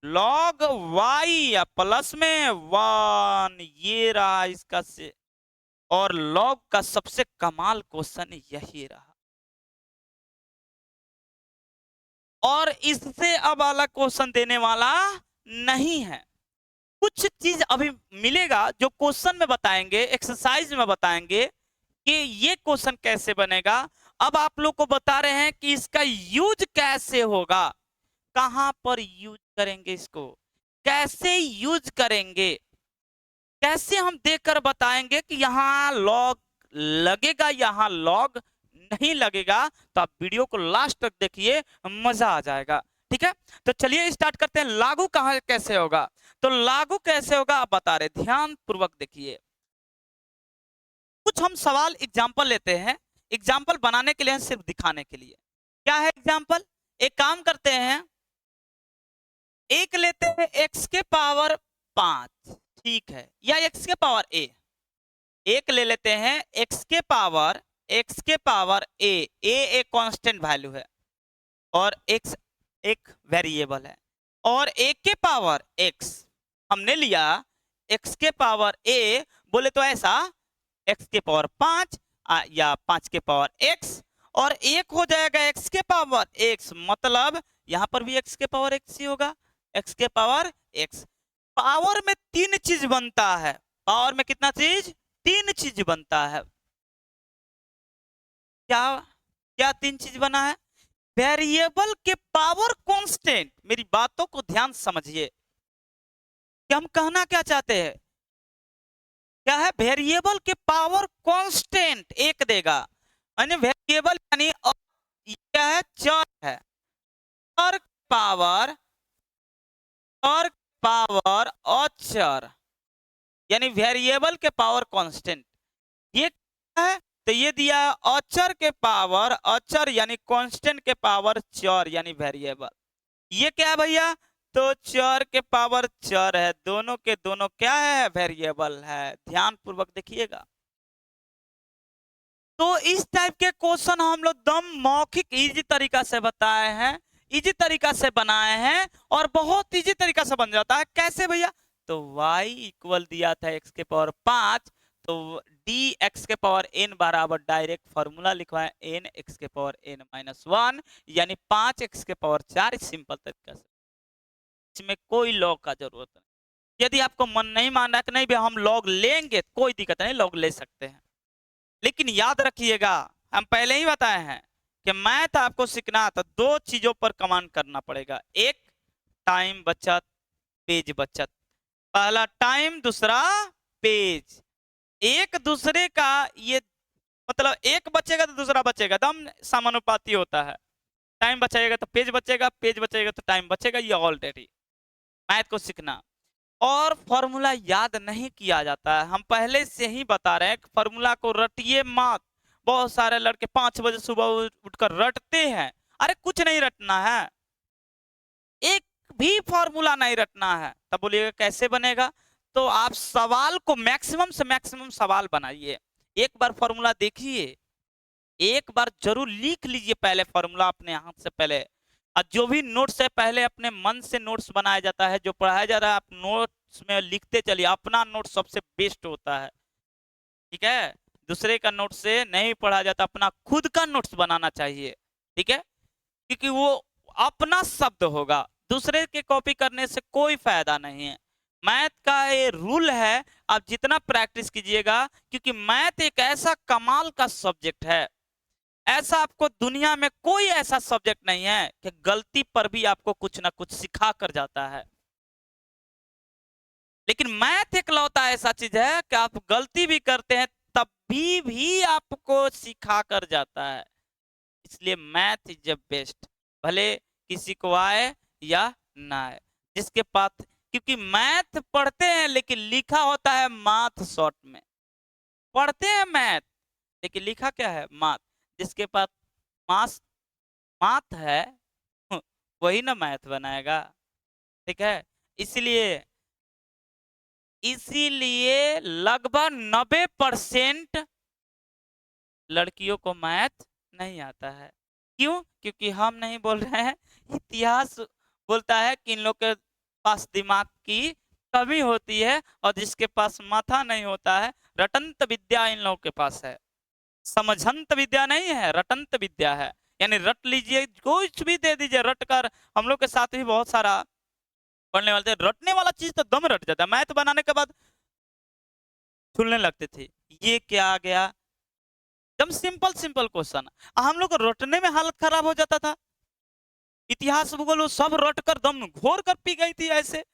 log y plus में 1। ये रहा इसका से, और log का सबसे कमाल क्वेश्चन यही रहा, और इससे अब वाला क्वेश्चन देने वाला नहीं है। कुछ चीज अभी मिलेगा जो क्वेश्चन में बताएंगे, एक्सरसाइज में बताएंगे कि ये क्वेश्चन कैसे बनेगा। अब आप लोग को बता रहे हैं कि इसका यूज कैसे होगा, कहां पर यूज करेंगे, इसको कैसे यूज करेंगे, कैसे हम देखकर बताएंगे कि यहाँ लॉग लगेगा, यहाँ लॉग नहीं लगेगा। तो आप वीडियो को लास्ट तक देखिए, मजा आ जाएगा। ठीक है, तो चलिए स्टार्ट करते हैं। लागू कहां कैसे होगा? तो लागू कैसे होगा आप बता रहे, ध्यान पूर्वक देखिए। कुछ हम सवाल एग्जाम्पल लेते हैं, एग्जाम्पल बनाने के लिए, सिर्फ दिखाने के लिए। क्या है एग्जाम्पल? एक काम करते हैं, एक लेते हैं x के पावर 5, ठीक है, या x के पावर a। एक ले लेते हैं x के पावर a एक कांस्टेंट वैल्यू है और x एक वेरिएबल है, और a के पावर x हमने लिया, x के पावर a बोले तो ऐसा x के पावर 5 या 5 के पावर x, और एक हो जाएगा x के पावर x, मतलब यहां पर भी x के पावर x ही होगा, x के पावर x। पावर में तीन चीज बनता है, पावर में कितना चीज, तीन चीज बनता है। क्या क्या तीन चीज बना है, वेरिएबल के पावर कांस्टेंट। मेरी बातों को ध्यान समझिए कि हम कहना क्या चाहते हैं, क्या है, वेरिएबल के पावर कांस्टेंट एक देगा, यानी वेरिएबल यानी क्या है, चर है, चर पावर, चर पावर अचर, यानी वेरिएबल के पावर कांस्टेंट। ये क्या है, तो ये दिया है अचर के पावर अचर, यानी कांस्टेंट के पावर चर यानी वेरिएबल। ये क्या है भैया, तो चर के पावर चर है, दोनों के दोनों क्या है, वेरिएबल है। ध्यान पूर्वक देखिएगा। तो इस टाइप के क्वेश्चन हम लोग दम मौखिक इजी तरीका से बताए हैं, इजी तरीका से बनाए हैं, और बहुत इजी तरीका से बन जाता है। कैसे भैया, तो y इक्वल दिया था x के पावर 5, तो dx के पावर n बराबर डायरेक्ट फॉर्मूला लिखवाए n x के पावर n माइनस 1, यानी 5x के पावर 4। सिंपल तरीका से, इसमें कोई लॉग का जरूरत नहीं। यदि आपको मन नहीं मान रहा कि नहीं भी हम लॉग लेंगे, कोई दिक्कत नहीं, लॉग ले सकते हैं। लेकिन याद रखिएगा, हम पहले ही बताए हैं कि मैथ आपको सीखना तो दो चीजों पर कमांड करना पड़ेगा, एक टाइम बचत, पेज बचत। पहला टाइम, दूसरा पेज, एक दूसरे का ये मतलब एक बचेगा तो दूसरा बचेगा, एकदम समानुपाती होता है। टाइम बचाएगा तो पेज बचेगा, पेज बचेगा तो टाइम बचेगा, ये ऑलरेडी मैथ को सीखना। और फॉर्मूला याद नहीं किया जाता है, हम पहले से ही बता रहे हैं, फॉर्मूला को रटिए मत। बहुत सारे लड़के 5 बजे सुबह उठकर रटते हैं, अरे कुछ नहीं रटना है, एक भी फॉर्मूला नहीं रटना है। तब बोलिएगा कैसे बनेगा, तो आप सवाल को मैक्सिमम से मैक्सिमम सवाल बनाइए, एक बार फॉर्मूला देखिए, एक बार जरूर लिख लीजिए पहले फॉर्मूला अपने हाथ से पहले। और जो भी नोट्स है पहले अपने मन से नोट्स बनाया जाता है, जो पढ़ाया जा रहा है आप नोट्स में लिखते चलिए, अपना नोट्स सबसे बेस्ट होता है, ठीक है। दूसरे का नोट से नहीं पढ़ा जाता, अपना खुद का नोट्स बनाना चाहिए, ठीक है, क्योंकि वो अपना शब्द होगा, दूसरे के कॉपी करने से कोई फायदा नहीं है। मैथ का ये रूल है, आप जितना प्रैक्टिस कीजिएगा, क्योंकि मैथ एक ऐसा कमाल का सब्जेक्ट है, ऐसा आपको दुनिया में कोई ऐसा सब्जेक्ट नहीं है कि गलती पर भी आपको कुछ ना कुछ सिखा कर जाता है। लेकिन मैथ एक लौता ऐसा चीज है कि आप गलती भी करते हैं तब भी आपको सिखा कर जाता है। इसलिए मैथ इज द बेस्ट, भले किसी को आए या ना आए, जिसके पास, क्योंकि मैथ पढ़ते हैं लेकिन लिखा होता है माथ शॉर्ट में, पढ़ते हैं मैथ लेकिन लिखा क्या है, माथ। जिसके पास मास माथ है वही ना मैथ बनाएगा, ठीक है। इसलिए इसीलिए लगभग 90% लड़कियों को मैथ नहीं आता है। क्यों, क्योंकि हम नहीं बोल रहे हैं, इतिहास बोलता है कि इन लोग के पास दिमाग की कमी होती है, और जिसके पास माथा नहीं होता है, रटंत विद्या इन लोगों के पास है, समझंत विद्या नहीं है, रटंत विद्या है। यानी रट लीजिए, कुछ भी दे दीजिए रट कर। हम लोग के साथ भी बहुत सारा पढ़ने वाले थे, रटने वाला चीज तो दम रट जाता है, मैथ बनाने के बाद छूलने लगते थे, ये क्या आ गया, एकदम सिंपल सिंपल क्वेश्चन, हम लोग रटने में हालत खराब हो जाता था। इतिहास भूगोल वो सब रट कर दम घोर कर पी गई थी, ऐसे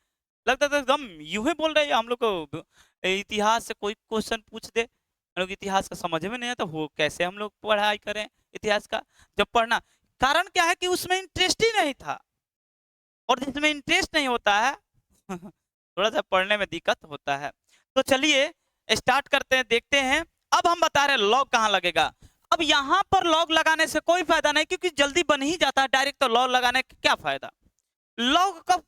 लगता था एकदम यूं ही बोल रहे हैं हम लोग को। इतिहास से कोई क्वेश्चन पूछ दे, हम लोग इतिहास का समझ में नहीं आता, वो कैसे हम लोग पढ़ाई करें इतिहास का, जब पढ़ना। कारण क्या है कि उसमें इंटरेस्ट ही नहीं था, और जिसमें इंटरेस्ट नहीं होता है थोड़ा सा पढ़ने में दिक्कत होता है। तो चलिए स्टार्ट करते हैं, देखते हैं। अब हम बता रहे हैं लॉग कहाँ लगेगा। अब यहाँ पर लॉग लगाने से कोई फायदा नहीं, क्योंकि जल्दी बन ही जाता है डायरेक्ट, तो लॉग लगाने का क्या फायदा। लॉग कब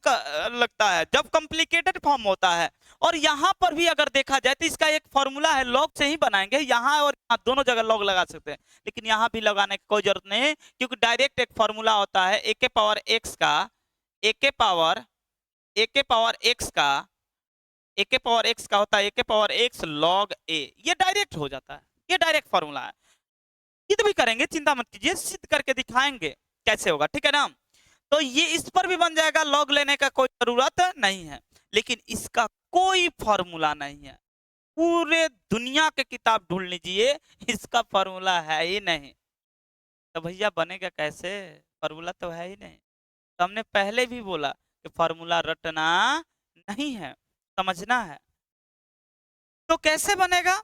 लगता है, जब कॉम्प्लिकेटेड फॉर्म होता है। और यहाँ पर भी अगर देखा जाए तो इसका एक फॉर्मूला है, लॉग से ही बनाएंगे, यहाँ और यहाँ दोनों जगह लॉग लगा सकते हैं, लेकिन यहाँ भी लगाने की कोई जरूरत नहीं, क्योंकि डायरेक्ट एक फॉर्मूला होता है ए के पावर एक्स का, ए के पावर एक्स का, ए के पावर एक्स का होता है ए के पावर एक्स लॉग ए, ये डायरेक्ट हो जाता है, ये डायरेक्ट फॉर्मूला है। सिद्ध भी करेंगे, चिंता मत कीजिए, सिद्ध करके दिखाएंगे कैसे होगा, ठीक है ना। तो ये इस पर भी बन जाएगा, लॉग लेने का कोई जरूरत नहीं है, लेकिन इसका कोई फॉर्मूला नहीं है। पूरे दुनिया के किताब ढूंढ लीजिए, इसका फॉर्मूला है ही नहीं। तो भैया बनेगा कैसे, फॉर्मूला तो है ही नहीं। तो हमने पहले भी बोला कि फॉर्मूला रटना नहीं है, समझना है। तो कैसे बनेगा,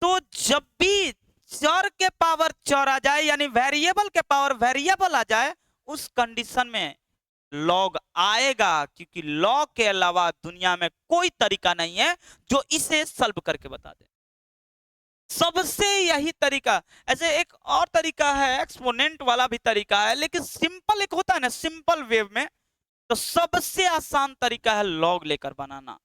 तो जब भी चर के पावर चर आ जाए, यानी वेरिएबल के पावर वेरिएबल आ जाए, उस कंडीशन में लॉग आएगा, क्योंकि लॉग के अलावा दुनिया में कोई तरीका नहीं है जो इसे सॉल्व करके बता दे। सबसे यही तरीका, ऐसे एक और तरीका है, एक्सपोनेंट वाला भी तरीका है, लेकिन सिंपल एक होता है ना, सिंपल वेव में। तो सबसे आसान तरीका है लॉग लेकर बनाना।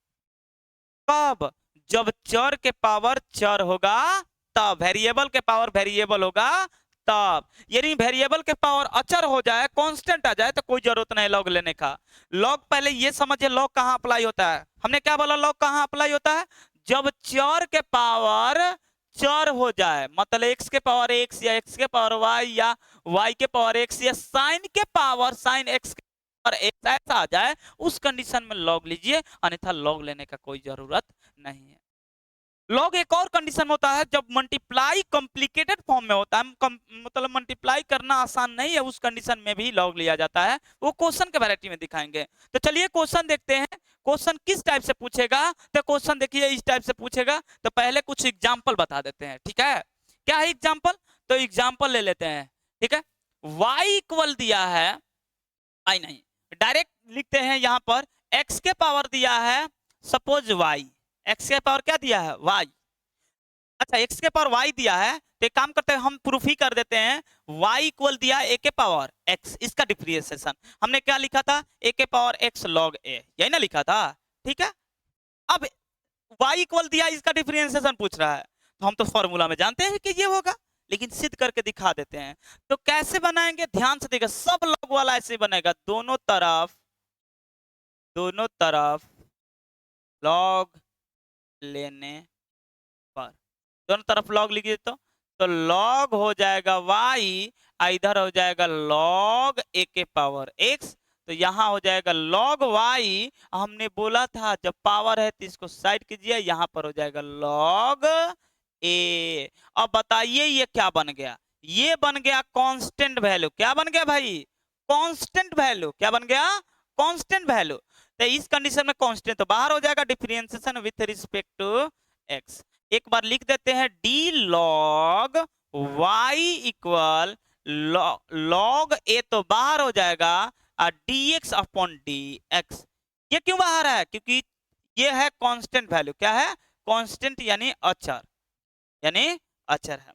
कब, जब चर के पावर चर होगा तब, वेरिएबल के पावर वेरिएबल होगा तब। यानी वेरिएबल के पावर अचर हो जाए, कांस्टेंट आ जाए, तो कोई जरूरत नहीं लॉग लेने का। लॉग पहले ये समझिए, लॉग कहां अप्लाई होता है, हमने क्या बोला, लॉग कहां अप्लाई होता है, जब चर के पावर चर हो जाए, मतलब एक्स के पावर एक्स या एक्स के पावर वाई या वाई के पावर एक्स या साइन के पावर साइन एक्स और एक्स ऐसा आ जाए, उस कंडीशन में लॉग लीजिए, अन्यथा लॉग लेने का कोई जरूरत नहीं है। लॉग एक और कंडीशन में होता है, जब मल्टीप्लाई कॉम्प्लिकेटेड फॉर्म में होता है, मतलब मल्टीप्लाई करना आसान नहीं है, उस कंडीशन में भी लॉग लिया जाता है। वो क्वेश्चन के वैरायटी में दिखाएंगे। तो चलिए क्वेश्चन देखते हैं, क्वेश्चन किस टाइप से पूछेगा। तो क्वेश्चन देखिए इस टाइप से पूछेगा। तो पहले कुछ एग्जाम्पल बता देते हैं, ठीक है। क्या है एग्जाम्पल, तो एग्जाम्पल ले लेते हैं, ठीक है। y इक्वल दिया है, आई नहीं, डायरेक्ट लिखते हैं यहां पर, x के पावर दिया है सपोज y, x के पावर क्या दिया है y, अच्छा x के पावर y दिया है, तो एक काम करते हैं, हम प्रूफ ही कर देते हैं। y इक्वल दिया a के पावर x, इसका डिफरेंशिएशन हमने क्या लिखा था, a के पावर x log a, यही ना लिखा था, ठीक है। अब y इक्वल दिया, इसका डिफरेंशिएशन पूछ रहा है, तो हम तो फॉर्मूला में जानते हैं कि ये होगा, लेकिन सिद्ध करके दिखा देते हैं। तो कैसे बनाएंगे, ध्यान से देखिए, सब लॉग वाला ऐसे बनेगा, दोनों तरफ लॉग लेने पर, दोनों तरफ लॉग लिखिए, तो लॉग हो जाएगा y, इधर हो जाएगा लॉग a के पावर x, तो यहां हो जाएगा लॉग y। हमने बोला था जब पावर है तो इसको साइड कीजिए, यहां पर हो जाएगा लॉग a। अब बताइए ये क्या बन गया, ये बन गया कांस्टेंट वैल्यू। क्या बन गया भाई, कांस्टेंट वैल्यू। क्या बन गया, कांस्टेंट वैल्यू। तो इस कंडीशन में कांस्टेंट तो बाहर हो जाएगा, differentiation with respect to x। एक बार लिख देते हैं, d log y equal log a, तो बाहर हो जाएगा dx अपॉन dx। ये क्यों बाहर है, क्योंकि ये है कांस्टेंट वैल्यू। क्या है, कांस्टेंट यानी अचर, यानी अचर है।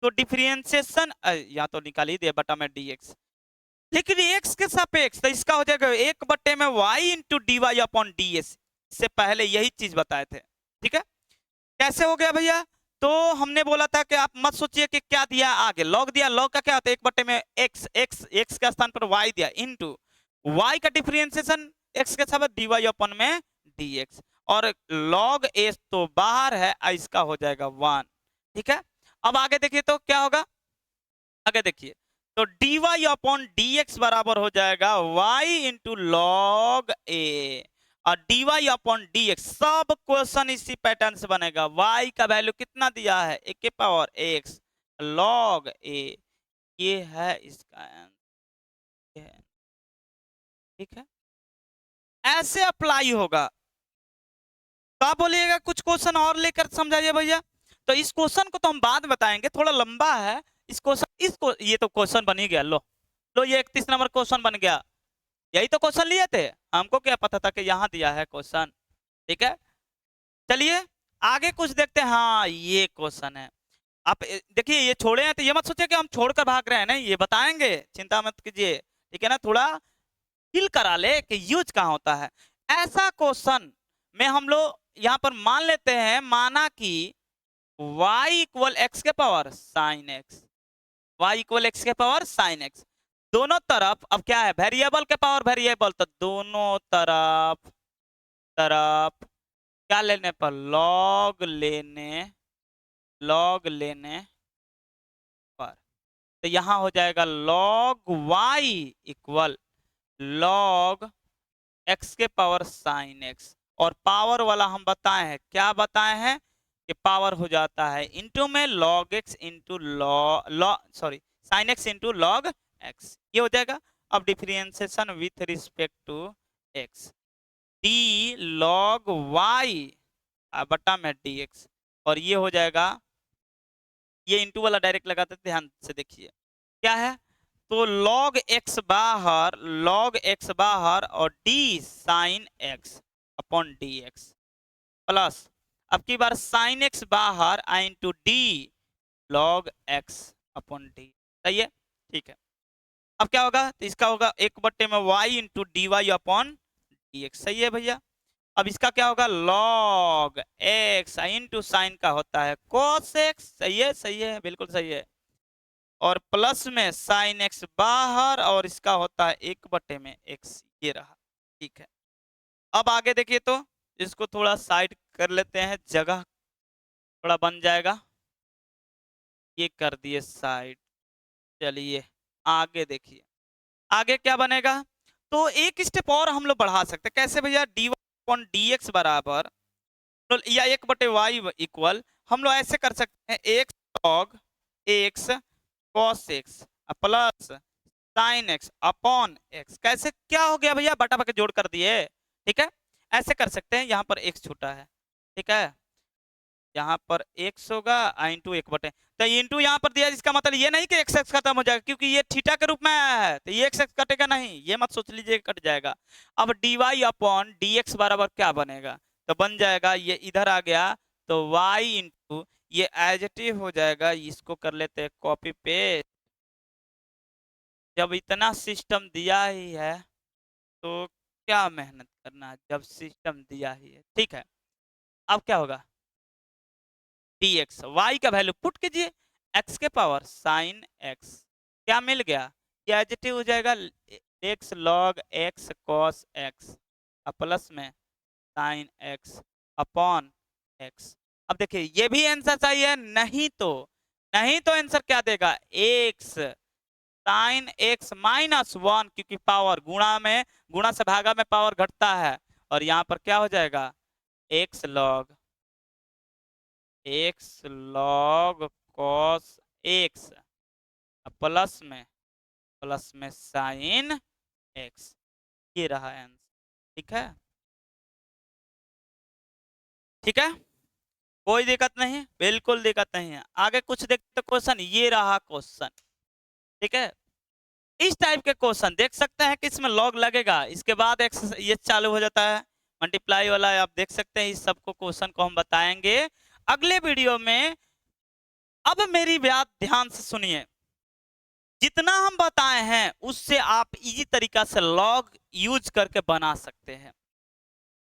तो डिफरेंशिएशन या तो निकाल ही दिया बटा में dx, लेकिन x के सापेक्ष, तो इसका हो जाएगा 1 बटे में y into d y upon d s. इससे पहले यही चीज बताए थे, ठीक है। कैसे हो गया भैया, तो हमने बोला था कि आप मत सोचिए कि क्या दिया आगे, लॉग दिया, लॉग का क्या होता है, 1 बटे में x के स्थान पर y दिया, इंटू y का डिफरेंशिएशन x के साथ dy अपन में dx, और log a तो बाहर है, इसका हो जाएगा 1, ठीक है। अब आगे देखिए तो क्या होगा, आगे देखिए, तो dy अपॉन dx बराबर हो जाएगा y इंटू लॉग a, और dy अपॉन dx, सब क्वेश्चन इसी पैटर्न से बनेगा। y का वैल्यू कितना दिया है, a के पावर x log a, ये है इसका आंसर, ठीक है। ऐसे अप्लाई होगा। तो आप बोलिएगा कुछ क्वेश्चन और लेकर समझाइए भैया, तो इस क्वेश्चन को तो हम बाद में बताएंगे, थोड़ा लंबा है इस क्वेश्चन, इसको ये तो क्वेश्चन बन ही गया, लो लो, ये 31 नंबर क्वेश्चन बन गया। यही तो क्वेश्चन लिए थे, हमको क्या पता था कि यहाँ दिया है क्वेश्चन, ठीक है। चलिए आगे कुछ देखते हैं। हाँ ये क्वेश्चन है, आप देखिए, ये छोड़े हैं तो ये मत सोचिए कि हम छोड़कर भाग रहे हैं, नहीं, ये बताएंगे, चिंता मत कीजिए, ठीक है ना। थोड़ा फील करा ले कि यूज कहाँ होता है। ऐसा क्वेश्चन में हम लोग यहाँ पर मान लेते हैं, माना कि y इक्वल एक्स के power sine x, y equal x के पावर साइन एक्स, दोनों तरफ अब क्या है, वेरिएबल के पावर वेरिएबल, तो दोनों तरफ तरफ क्या लेने पर, लॉग लेने तो यहाँ हो जाएगा log y equal log x के पावर साइन x, और पावर वाला हम बताए हैं, क्या बताए हैं कि पावर हो जाता है इंटू में log x into sorry sine x into log x, ये हो जाएगा। अब differentiation with respect to x, d log y बटा में dx, और ये हो जाएगा, ये इंटू वाला डायरेक्ट लगाते, ध्यान से देखिए क्या है, तो log x बाहर, log x बाहर और d sine x upon dx plus अब की बार साइन x बाहर into d log x upon d, सही है, ठीक है। अब क्या होगा, तो इसका होगा 1/में y into d y upon dx, सही है भैया। अब इसका क्या होगा, log x इंटू साइन का होता है cos x, सही है बिल्कुल सही है, और प्लस में साइन x बाहर और इसका होता है 1/में x, ये रहा, ठीक है। अब आगे देखिए, तो इसको थोड़ा साइड कर लेते हैं, जगह थोड़ा बन जाएगा, ये कर दिए साइड। चलिए आगे देखिए, आगे क्या बनेगा, तो एक स्टेप और हम लोग बढ़ा सकते हैं, कैसे भैया, dy अपॉन dx बराबर, या 1/y इक्वल, हम लोग ऐसे कर सकते हैं x log x cos x plus sign x upon x, कैसे क्या हो गया भैया, बटा बटा जोड़ कर दिए, ठीक है। ऐसे कर सकते हैं, यहाँ पर x छूटा है, ठीक है, यहाँ पर x होगा इंटू 1/, तो इंटू यहाँ पर दिया, जिसका मतलब ये नहीं कि x x खत्म हो जाएगा, क्योंकि ये थीटा के रूप में आया है, तो ये x x कटेगा नहीं, ये मत सोच लीजिए कट जाएगा। अब dy अपॉन dx बराबर क्या बनेगा, तो बन जाएगा, ये इधर आ गया तो y इंटू ये एडजेटिव हो जाएगा, इसको कर लेते हैं कॉपी पेस्ट, जब इतना सिस्टम दिया ही है तो क्या मेहनत करना है, जब सिस्टम दिया ही है, ठीक है। अब क्या होगा, dx y का वैल्यू पुट कीजिए, x के पावर साइन x, क्या मिल गया, ये एडजेटिव हो जाएगा x log x cos x plus में साइन x अपॉन x। अब देखिए ये भी आंसर सही है, नहीं तो आंसर क्या देगा, x साइन x माइनस 1, क्योंकि पावर गुणा से भागा में पावर घटता है, और यहाँ पर क्या हो जाएगा, x log cos x plus में साइन x, ये रहा आंसर, ठीक है, ठीक है, कोई दिक्कत नहीं, बिल्कुल दिक्कत नहीं है। आगे कुछ देखते क्वेश्चन, ये रहा क्वेश्चन, ठीक है। इस टाइप के क्वेश्चन देख सकते हैं कि इसमें लॉग लगेगा, इसके बाद एक्स ये चालू हो जाता है मल्टीप्लाई वाला, आप देख सकते हैं, इस सबको क्वेश्चन को हम बताएंगे अगले वीडियो में। अब मेरी बात ध्यान से सुनिए, जितना हम बताए हैं उससे आप इजी तरीका से लॉग यूज करके बना सकते हैं।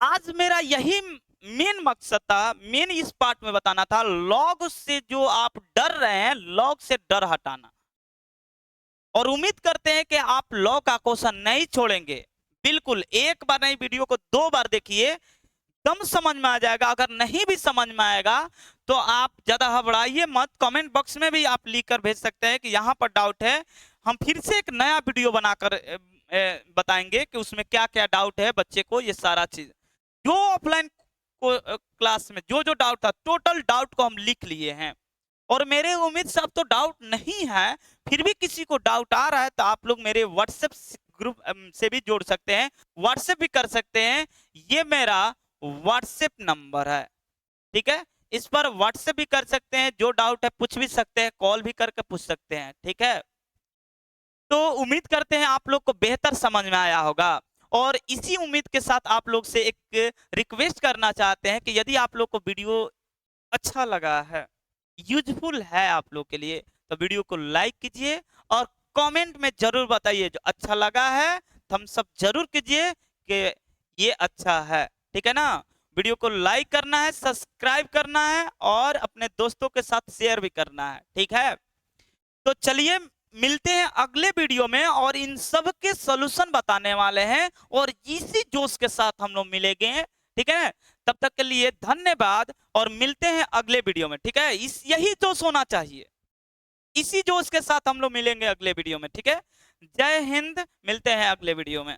आज मेरा यही मेन मकसद था, मेन इस पार्ट में बताना था, लॉग से जो आप डर रहे हैं, लॉग से डर हटाना, और उम्मीद करते हैं कि आप लॉग का क्वेश्चन नहीं छोड़ेंगे। बिल्कुल एक बार नहीं, वीडियो को 2 बार देखिए, एकदम समझ में आ जाएगा। अगर नहीं भी समझ में आएगा तो आप ज्यादा घबराइए मत, कमेंट बॉक्स में भी आप लिख कर भेज सकते हैं कि यहाँ पर डाउट है, हम फिर से एक नया वीडियो बनाकर बताएंगे कि उसमें क्या क्या डाउट है बच्चे को, ये सारा चीज जो ऑफलाइन क्लास में जो जो डाउट था, टोटल डाउट को हम लिख लिए हैं। और मेरे उम्मीद से अब तो डाउट नहीं है, फिर भी किसी को डाउट आ रहा है तो आप लोग मेरे व्हाट्सएप ग्रुप से भी जोड़ सकते हैं, व्हाट्सएप भी कर सकते हैं, ये मेरा व्हाट्सएप नंबर है, ठीक है, इस पर व्हाट्सएप भी कर सकते हैं, जो डाउट है पूछ भी सकते हैं, कॉल भी करके पूछ सकते हैं, ठीक है। तो उम्मीद करते हैं आप लोग को बेहतर समझ में आया होगा, और इसी उम्मीद के साथ आप लोग से एक रिक्वेस्ट करना चाहते हैं कि यदि आप लोग को वीडियो अच्छा लगा है, यूजफुल है आप लोग के लिए, तो वीडियो को लाइक कीजिए और कमेंट में जरूर बताइए जो अच्छा लगा है, थम्स अप जरूर कीजिए कि ये अच्छा है, ठीक है ना। वीडियो को लाइक करना है, सब्सक्राइब करना है, और अपने दोस्तों के साथ शेयर भी करना है, ठीक है। तो चलिए मिलते हैं अगले वीडियो में, और इन सब के सॉल्यूशन बताने वाले हैं, और इसी जोश के साथ हम लोग मिलेंगे, ठीक है। तब तक के लिए धन्यवाद, और मिलते हैं अगले वीडियो में, ठीक है, यही जोश होना चाहिए। इसी जोश के साथ हम लोग मिलेंगे अगले वीडियो में, ठीक है। जय हिंद, मिलते हैं अगले वीडियो में।